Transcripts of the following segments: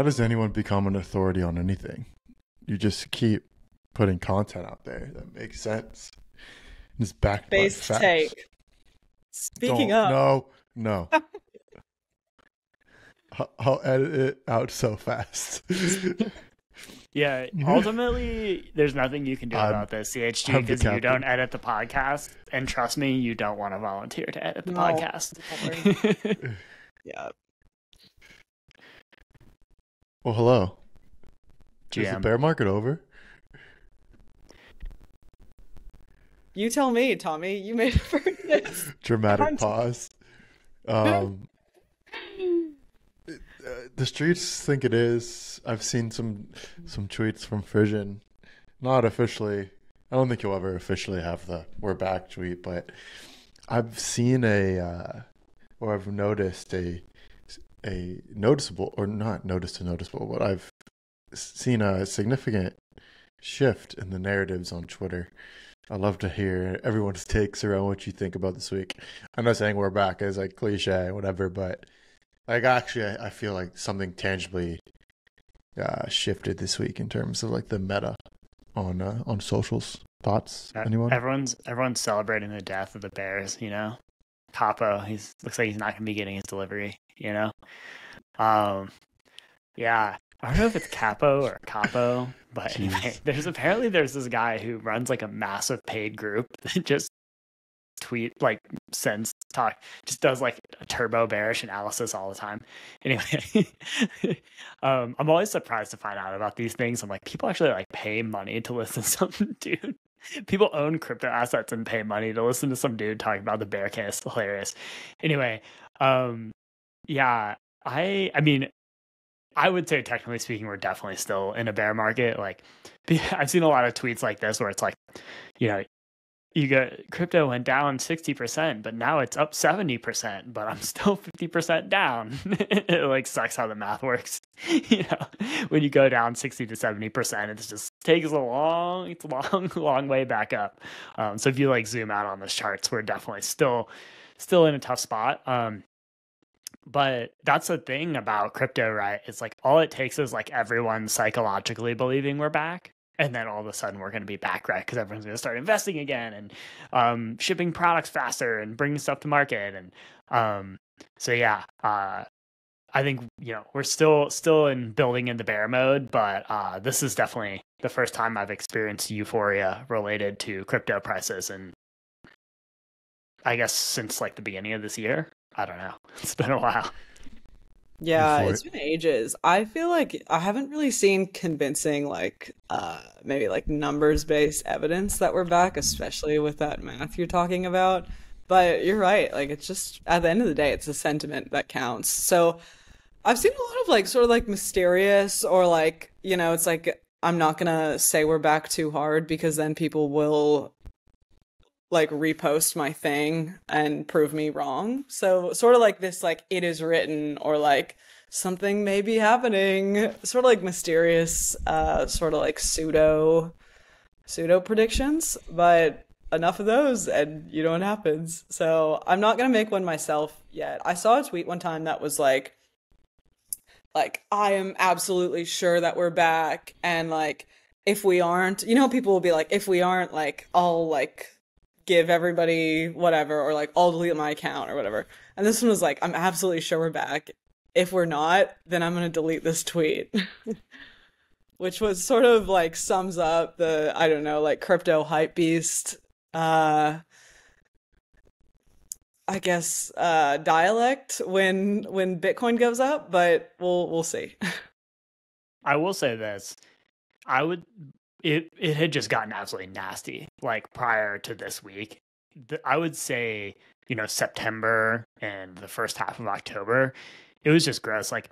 How does anyone become an authority on anything? You just keep putting content out there that makes sense. It's backed by Based facts. take. Speaking Don't, up. no. I'll edit it out so fast. Yeah, ultimately, there's nothing you can do about this, CHG, I'm the because you captain. don't edit the podcast. And trust me, you don't want to volunteer to edit the No, podcast. Yeah. Well, hello. Is the GM. bear market over? You tell me, Tommy. You made it for this. Dramatic pause. The streets think it is. I've seen some tweets from Fission. Not officially. I don't think you'll ever officially have the "we're back" tweet, but I've seen or I've noticed a noticeable, or not noticeable, but I've seen a significant shift in the narratives on Twitter. I love to hear everyone's takes around what you think about this week. I'm not saying we're back as like cliche, whatever, but like actually, I feel like something tangibly shifted this week in terms of like the meta on socials. Thoughts? Anyone? Everyone's celebrating the death of the Bears. You know, Capo. Looks like he's not going to be getting his delivery. You know, yeah. I don't know if it's Capo or Capo, but anyway, there's this guy who runs like a massive paid group that just just does like a turbo bearish analysis all the time. Anyway, I'm always surprised to find out about these things. I'm like, people actually like pay money to listen to some dude. People own crypto assets and pay money to listen to some dude talking about the bear case. Hilarious. Anyway, yeah, I mean, I would say technically speaking, we're definitely still in a bear market. Like, I've seen a lot of tweets like this where it's like, you know, crypto went down 60%, but now it's up 70%, but I'm still 50% down. It like sucks how the math works. You know, when you go down 60 to 70%, it just takes a long way back up. So if you like zoom out on those charts, we're definitely still in a tough spot. But that's the thing about crypto, right? It's like all it takes is like everyone psychologically believing we're back. And then all of a sudden we're going to be back, right? Because everyone's going to start investing again and shipping products faster and bringing stuff to market. And so, yeah, I think, you know, we're still in building in the bear mode, but this is definitely the first time I've experienced euphoria related to crypto prices. And I guess since like the beginning of this year, I don't know. It's been a while. Yeah, it's been ages. I feel like I haven't really seen convincing like maybe like numbers-based evidence that we're back, especially with that math you're talking about. But you're right, like it's just at the end of the day, it's the sentiment that counts. So I've seen a lot of like sort of like mysterious or like, you know, it's like I'm not gonna say we're back too hard because then people will like repost my thing and prove me wrong. So sort of like this, like it is written or like something may be happening, sort of like mysterious, sort of like pseudo predictions, but enough of those and you know what happens. So I'm not going to make one myself yet. I saw a tweet one time that was like, I am absolutely sure that we're back. And like, if we aren't, you know, people will be like, if we aren't, like, I'll like, give everybody whatever, or like I'll delete my account or whatever. And this one was like, I'm absolutely sure we're back. If we're not, then I'm gonna delete this tweet. Which was sort of like sums up the, I don't know, like crypto hype beast I guess dialect when Bitcoin goes up, but we'll see. I will say this. It had just gotten absolutely nasty, like prior to this week. I would say, you know, September and the first half of October, it was just gross. Like,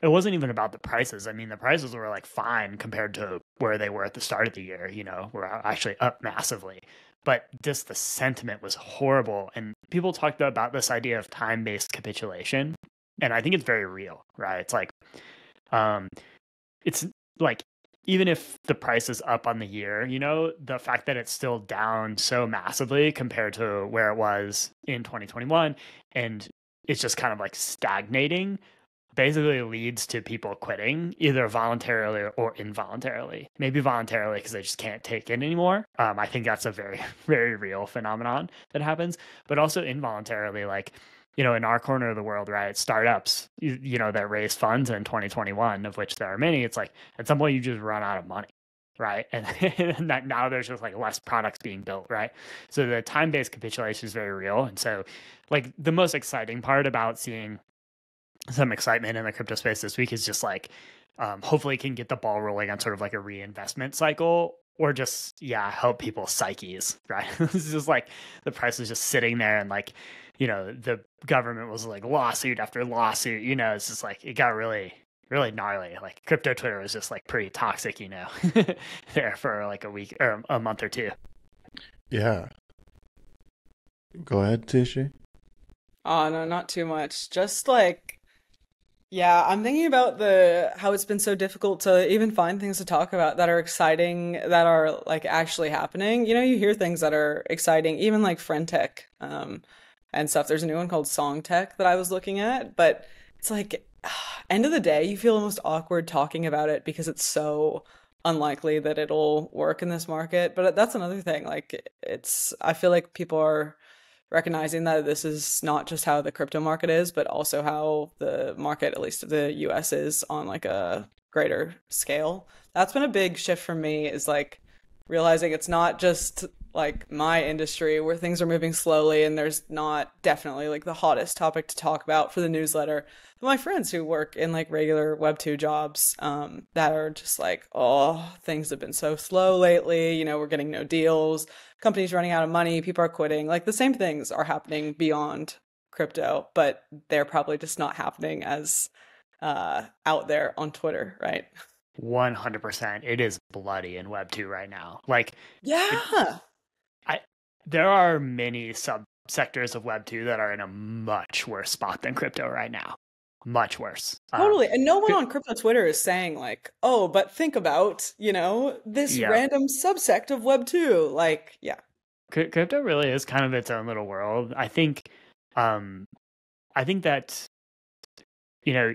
it wasn't even about the prices. I mean, the prices were like fine compared to where they were at the start of the year, you know, we're actually up massively. But just the sentiment was horrible. And people talked about this idea of time-based capitulation. And I think it's very real, right? It's like, even if the price is up on the year, you know, the fact that it's still down so massively compared to where it was in 2021, and it's just kind of like stagnating, basically leads to people quitting either voluntarily or involuntarily. Maybe voluntarily because they just can't take it anymore. I think that's a very, very real phenomenon that happens, but also involuntarily, like, you know, in our corner of the world, right? Startups, you know, that raise funds in 2021, of which there are many. It's like at some point you just run out of money, right? And that now there's just like less products being built, right? So the time-based capitulation is very real. And so, like, the most exciting part about seeing some excitement in the crypto space this week is just like, hopefully can get the ball rolling on sort of like a reinvestment cycle, or just, yeah, help people's psyches, right? This is just like the price is just sitting there, and like, you know, the government was like lawsuit after lawsuit, you know, it's just like, it got really, really gnarly. Like crypto Twitter was just like pretty toxic, you know, there for like a week or a month or two. Yeah. Go ahead, Tishi. Oh, no, not too much. Just like, yeah, I'm thinking about the how it's been so difficult to even find things to talk about that are exciting, that are like actually happening. You know, you hear things that are exciting, even like friend tech, and stuff. There's a new one called Song Tech that I was looking at, but it's like end of the day, you feel almost awkward talking about it because it's so unlikely that it'll work in this market. But that's another thing. Like it's, I feel like people are recognizing that this is not just how the crypto market is, but also how the market, at least of the US, is on like a greater scale. That's been a big shift for me, is like realizing it's not just like my industry where things are moving slowly and there's not definitely like the hottest topic to talk about for the newsletter. But my friends who work in like regular Web2 jobs, that are just like, oh, things have been so slow lately. You know, we're getting no deals, companies running out of money, people are quitting. Like the same things are happening beyond crypto, but they're probably just not happening as out there on Twitter, right? 100%. It is bloody in Web 2 right now. Like, Yeah. there are many subsectors of Web 2 that are in a much worse spot than crypto right now. Much worse. Totally. And no one on crypto Twitter is saying like, oh, but think about, you know, this Yeah. random subsect of Web 2. Like, yeah. Crypto really is kind of its own little world. I think that, you know,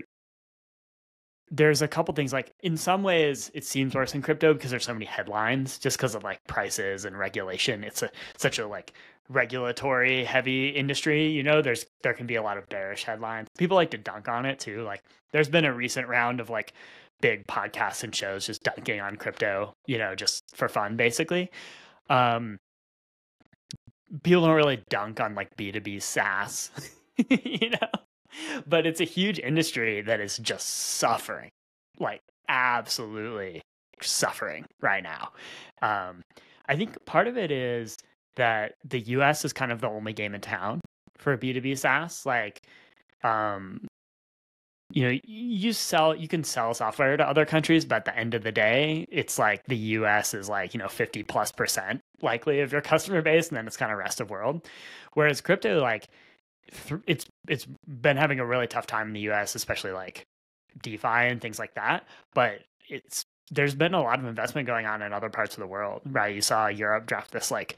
there's a couple things, like in some ways it seems worse in crypto because there's so many headlines just because of like prices and regulation. It's such a like regulatory heavy industry, you know. There can be a lot of bearish headlines. People like to dunk on it too. Like there's been a recent round of like big podcasts and shows just dunking on crypto, you know, just for fun basically. People don't really dunk on like B2B SaaS, you know. But it's a huge industry that is just suffering, like absolutely suffering right now. I think part of it is that the US is kind of the only game in town for B2B SaaS. Like, you know, you can sell software to other countries, but at the end of the day, it's like the US is like, you know, 50+% likely of your customer base, and then it's kind of rest of world. Whereas crypto, like, it's been having a really tough time in the US, especially like DeFi and things like that. But there's been a lot of investment going on in other parts of the world, right? You saw Europe draft this like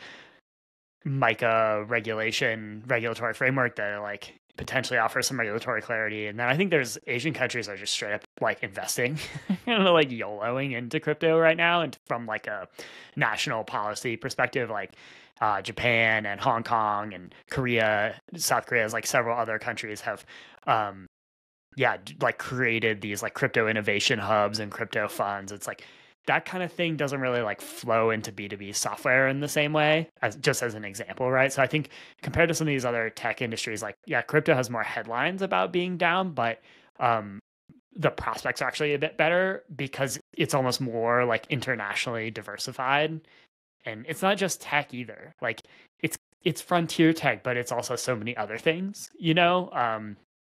MiCA regulatory framework that like potentially offers some regulatory clarity. And then I think there's Asian countries that are just straight up like investing, you know, like YOLOing into crypto right now. And from like a national policy perspective, like Japan and Hong Kong and Korea, South Korea, like several other countries have, like created these like crypto innovation hubs and crypto funds. It's like that kind of thing doesn't really like flow into B2B software in the same way, as just as an example, right? So I think compared to some of these other tech industries, like, yeah, crypto has more headlines about being down, but the prospects are actually a bit better because it's almost more like internationally diversified. And it's not just tech either. Like it's frontier tech, but it's also so many other things, you know?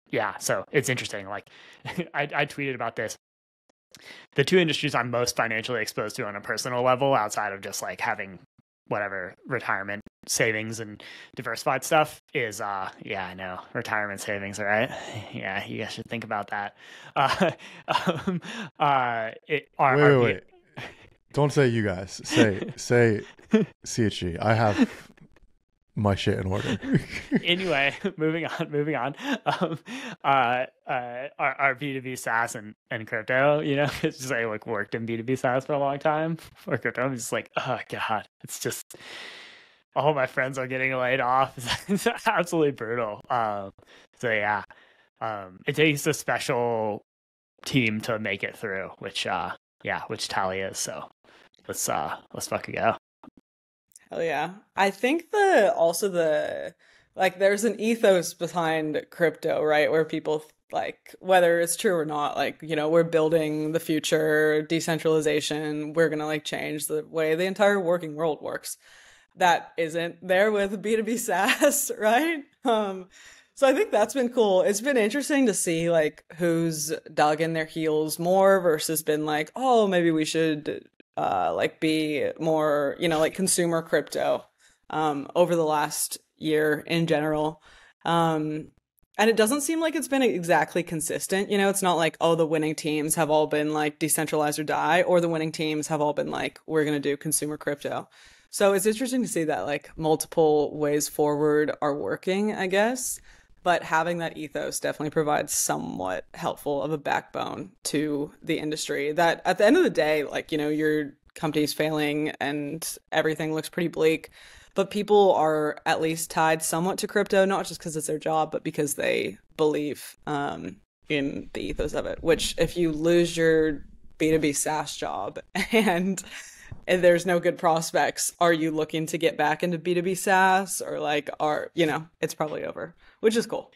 Yeah, so it's interesting. Like I tweeted about this. The two industries I'm most financially exposed to on a personal level, outside of just like having whatever retirement savings and diversified stuff, is I know, retirement savings, all right? Yeah, you guys should think about that. Wait. Don't say you guys. Say CHG. I have my shit in order. Anyway, moving on. Um, our B2B SaaS and crypto, it's just like worked in B2B SaaS for a long time. For crypto, I'm just like, oh God, it's just all my friends are getting laid off. It's absolutely brutal. So yeah, it takes a special team to make it through, which Tally is. So let's fucking go. Hell yeah. I think the like there's an ethos behind crypto, right? Where people like whether it's true or not, like, we're building the future, decentralization, we're gonna like change the way the entire working world works. That isn't there with B2B SaaS, right? So I think that's been cool. It's been interesting to see like who's dug in their heels more versus been like, oh, maybe we should like be more, like consumer crypto over the last year in general. And it doesn't seem like it's been exactly consistent. It's not like, oh, the winning teams have all been like decentralized or die, or the winning teams have all been like, we're going to do consumer crypto. So it's interesting to see that like multiple ways forward are working, I guess. But having that ethos definitely provides somewhat helpful of a backbone to the industry that at the end of the day, like, your company's failing and everything looks pretty bleak, but people are at least tied somewhat to crypto, not just because it's their job, but because they believe in the ethos of it, which if you lose your B2B SaaS job and there's no good prospects, are you looking to get back into B2B SaaS or like it's probably over, which is cool.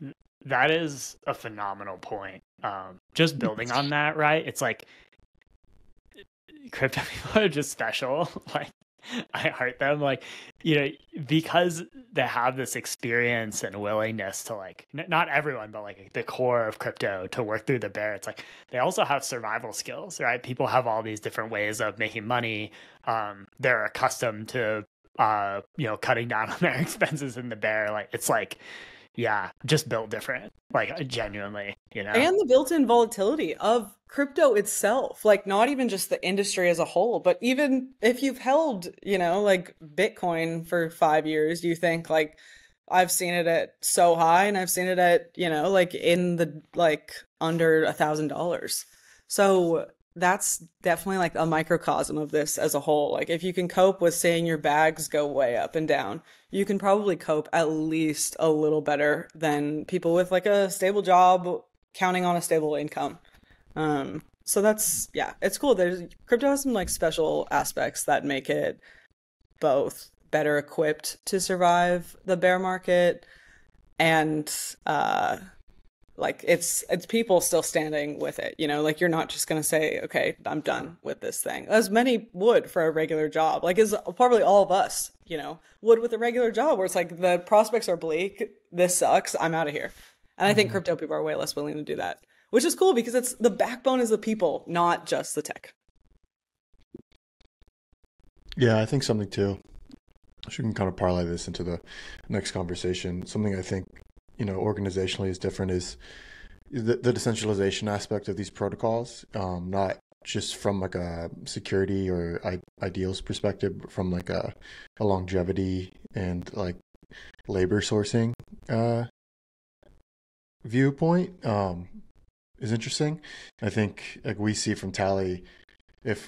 That is a phenomenal point. Just building on that, right? It's like crypto people are just special. Like I heart them, like, because they have this experience and willingness to like, not everyone, but like the core of crypto to work through the bear. It's like, they also have survival skills, right? People have all these different ways of making money. They're accustomed to, cutting down on their expenses in the bear. Like, it's like, yeah, just built different, like genuinely, And the built-in volatility of crypto itself, like not even just the industry as a whole, but even if you've held, like Bitcoin for 5 years, you think like I've seen it at so high and I've seen it at, like in the like under $1,000. So that's definitely like a microcosm of this as a whole. Like if you can cope with seeing your bags go way up and down, you can probably cope at least a little better than people with like a stable job counting on a stable income. So that's, yeah, it's cool. Crypto has some like special aspects that make it both better equipped to survive the bear market and like it's people still standing with it, like you're not just gonna say, okay, I'm done with this thing, as many would for a regular job, like is probably all of us, would with a regular job where it's like the prospects are bleak, this sucks, I'm out of here. And I think crypto people are way less willing to do that, which is cool because it's the backbone is the people, not just the tech. Yeah, I think something too. So we can kind of parlay this into the next conversation. Something I think, organizationally is different is the decentralization aspect of these protocols, not just from like a security or ideals perspective, but from like a longevity and like labor sourcing viewpoint is interesting. I think like we see from Tally, if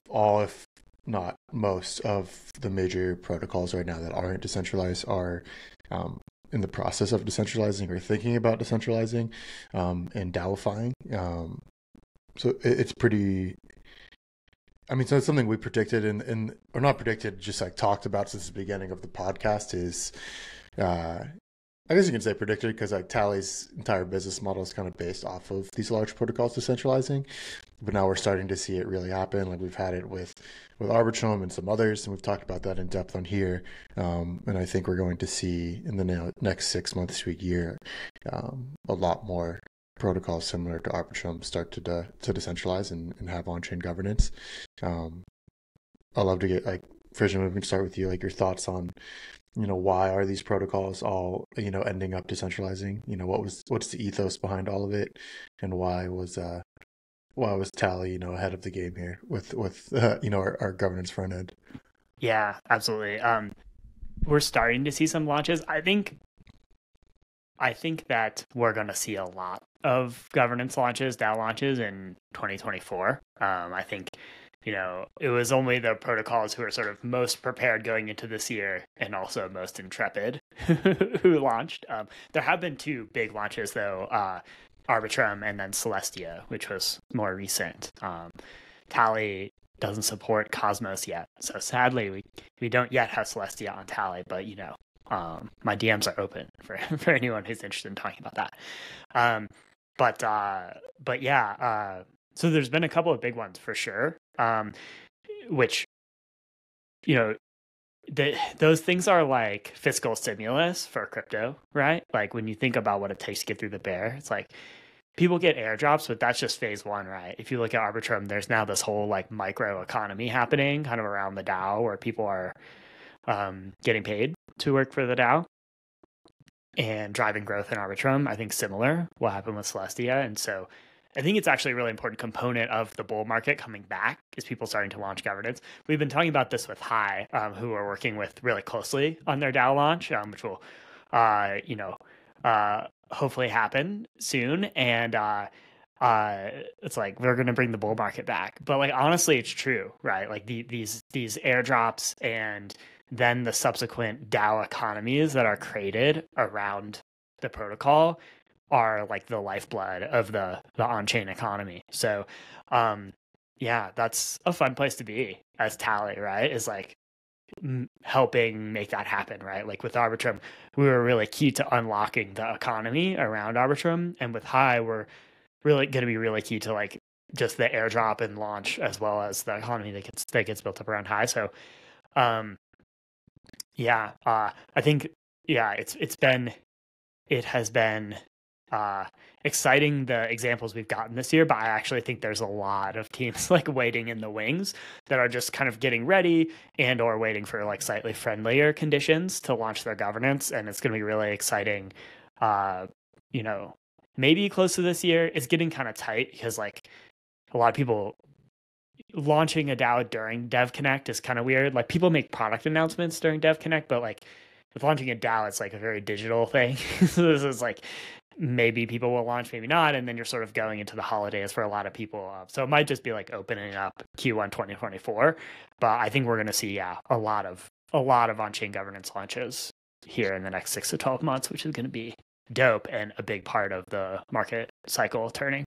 not most of the major protocols right now that aren't decentralized are in the process of decentralizing or thinking about decentralizing and DAOifying. So it's pretty. I mean, so it's something we predicted or not predicted, just like talked about since the beginning of the podcast. Is I guess you can say predicted because like Tally's entire business model is kind of based off of these large protocols decentralizing. But now we're starting to see it really happen. Like we've had it with Arbitrum and some others, and we've talked about that in depth on here. And I think we're going to see in the next 6 months to a year a lot more protocols similar to Arbitrum start to decentralize and have on-chain governance. I'd love to get like Frisian, we can start with you, like your thoughts on why are these protocols all ending up decentralizing? What's the ethos behind all of it, and why was Tally ahead of the game here with our governance front end? Yeah, absolutely. we're starting to see some launches. I think that we're going to see a lot of governance launches, DAO launches in 2024. I think, it was only the protocols who are sort of most prepared going into this year and also most intrepid who launched. There have been two big launches, though, Arbitrum and then Celestia, which was more recent. Tally doesn't support Cosmos yet. So sadly, we don't yet have Celestia on Tally, but, my DMs are open for anyone who's interested in talking about that. But yeah, so there's been a couple of big ones for sure, which, those things are like fiscal stimulus for crypto, right? Like when you think about what it takes to get through the bear, it's like people get airdrops, but that's just phase one, right? If you look at Arbitrum, there's now this whole like micro economy happening kind of around the DAO where people are getting paid to work for the DAO and driving growth in Arbitrum. I think similar will happen with Celestia. And so I think it's actually a really important component of the bull market coming back is people starting to launch governance. We've been talking about this with High, who we're working with really closely on their DAO launch, which will, hopefully happen soon. And it's like they're going to bring the bull market back. But like honestly, it's true, right? Like these airdrops and then the subsequent DAO economies that are created around the protocol are like the lifeblood of the on-chain economy. So yeah, that's a fun place to be as Tally, right? Is like helping make that happen, right? Like with Arbitrum, we were really key to unlocking the economy around Arbitrum, and with High, we're really going to be really key to like just the airdrop and launch as well as the economy that gets built up around High. So I think it has been exciting, the examples we've gotten this year, but I actually think there's a lot of teams like waiting in the wings that are just kind of getting ready and or waiting for like slightly friendlier conditions to launch their governance. And it's going to be really exciting. Maybe close to this year. It's getting kind of tight because like a lot of people launching a DAO during Dev Connect is kind of weird. Like people make product announcements during Dev Connect, but like with launching a DAO, it's like a very digital thing. So this is like maybe people will launch, maybe not, and then you're sort of going into the holidays for a lot of people. So it might just be like opening up Q1 2024. But I think we're going to see a lot of on-chain governance launches here in the next 6 to 12 months, which is going to be dope and a big part of the market cycle turning.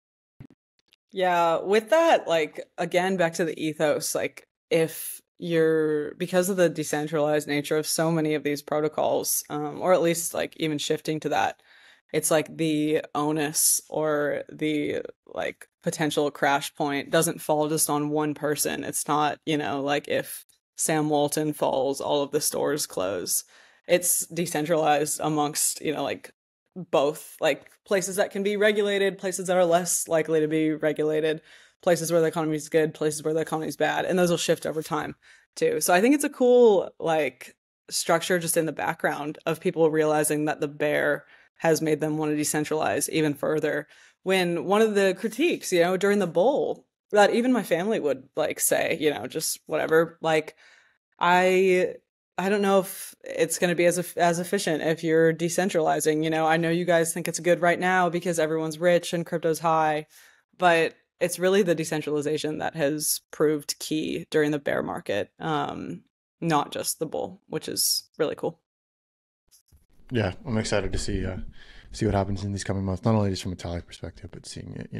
Yeah, with that, like again, back to the ethos, like if you're, because of the decentralized nature of so many of these protocols, or at least like even shifting to that, it's like the onus or the like potential crash point doesn't fall just on one person. It's not, like if Sam Walton falls, all of the stores close. It's decentralized amongst, like both like places that can be regulated, places that are less likely to be regulated, places where the economy is good, places where the economy is bad, and those will shift over time too. So I think it's a cool like structure just in the background of people realizing that the bear has made them want to decentralize even further. When one of the critiques, during the bull, that even my family would like say, just whatever, like I don't know if it's going to be as efficient if you're decentralizing. I know you guys think it's good right now because everyone's rich and crypto's high, but it's really the decentralization that has proved key during the bear market, not just the bull, which is really cool. Yeah, I'm excited to see what happens in these coming months. Not only just from a Tally perspective, but seeing it.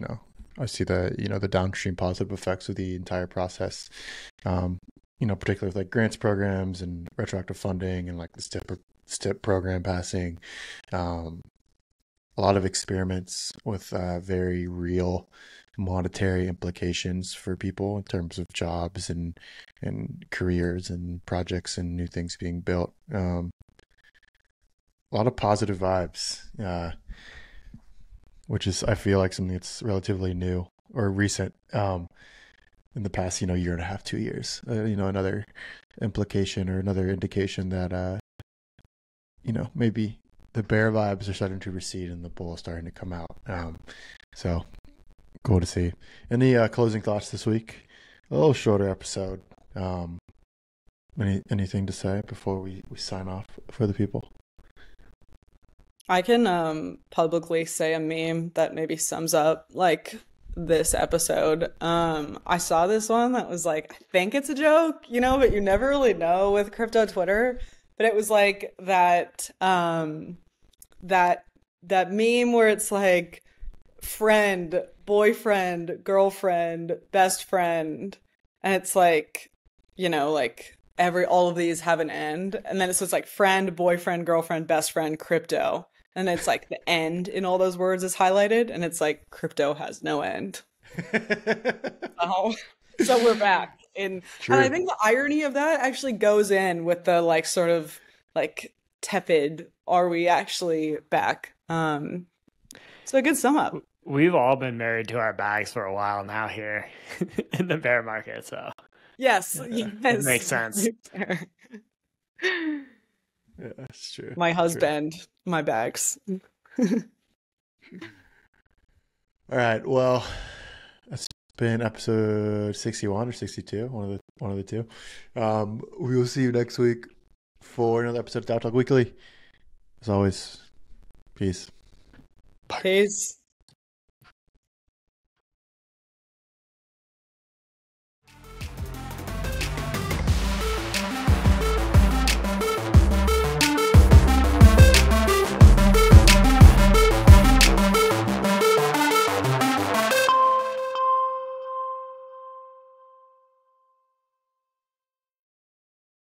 I see the downstream positive effects of the entire process. Particularly with like grants programs and retroactive funding and like the STIP program passing. A lot of experiments with very real monetary implications for people in terms of jobs and careers and projects and new things being built. A lot of positive vibes, which is, I feel like, something that's relatively new or recent. In the past, year and a half, 2 years, another implication or another indication that, maybe the bear vibes are starting to recede and the bull is starting to come out. So cool to see. Any closing thoughts this week? A little shorter episode. Anything to say before we sign off for the people? I can publicly say a meme that maybe sums up like this episode. I saw this one that was like, I think it's a joke, but you never really know with crypto Twitter. But it was like that that meme where it's like friend, boyfriend, girlfriend, best friend, and it's like every all of these have an end, and then it's like friend, boyfriend, girlfriend, best friend, crypto, and it's like the end in all those words is highlighted, and it's like crypto has no end. Oh, so we're back and I True. think the irony of that actually goes in with the like sort of like tepid, are we actually back? So a good sum up. We've all been married to our bags for a while now here in the bear market, so Yes, it yes. makes sense. Yeah, that's true. My True. husband, my bags. All right. Well, that's been episode 61 or 62, one of the two. We will see you next week for another episode of Dow Talk Weekly. As always, peace. Peace.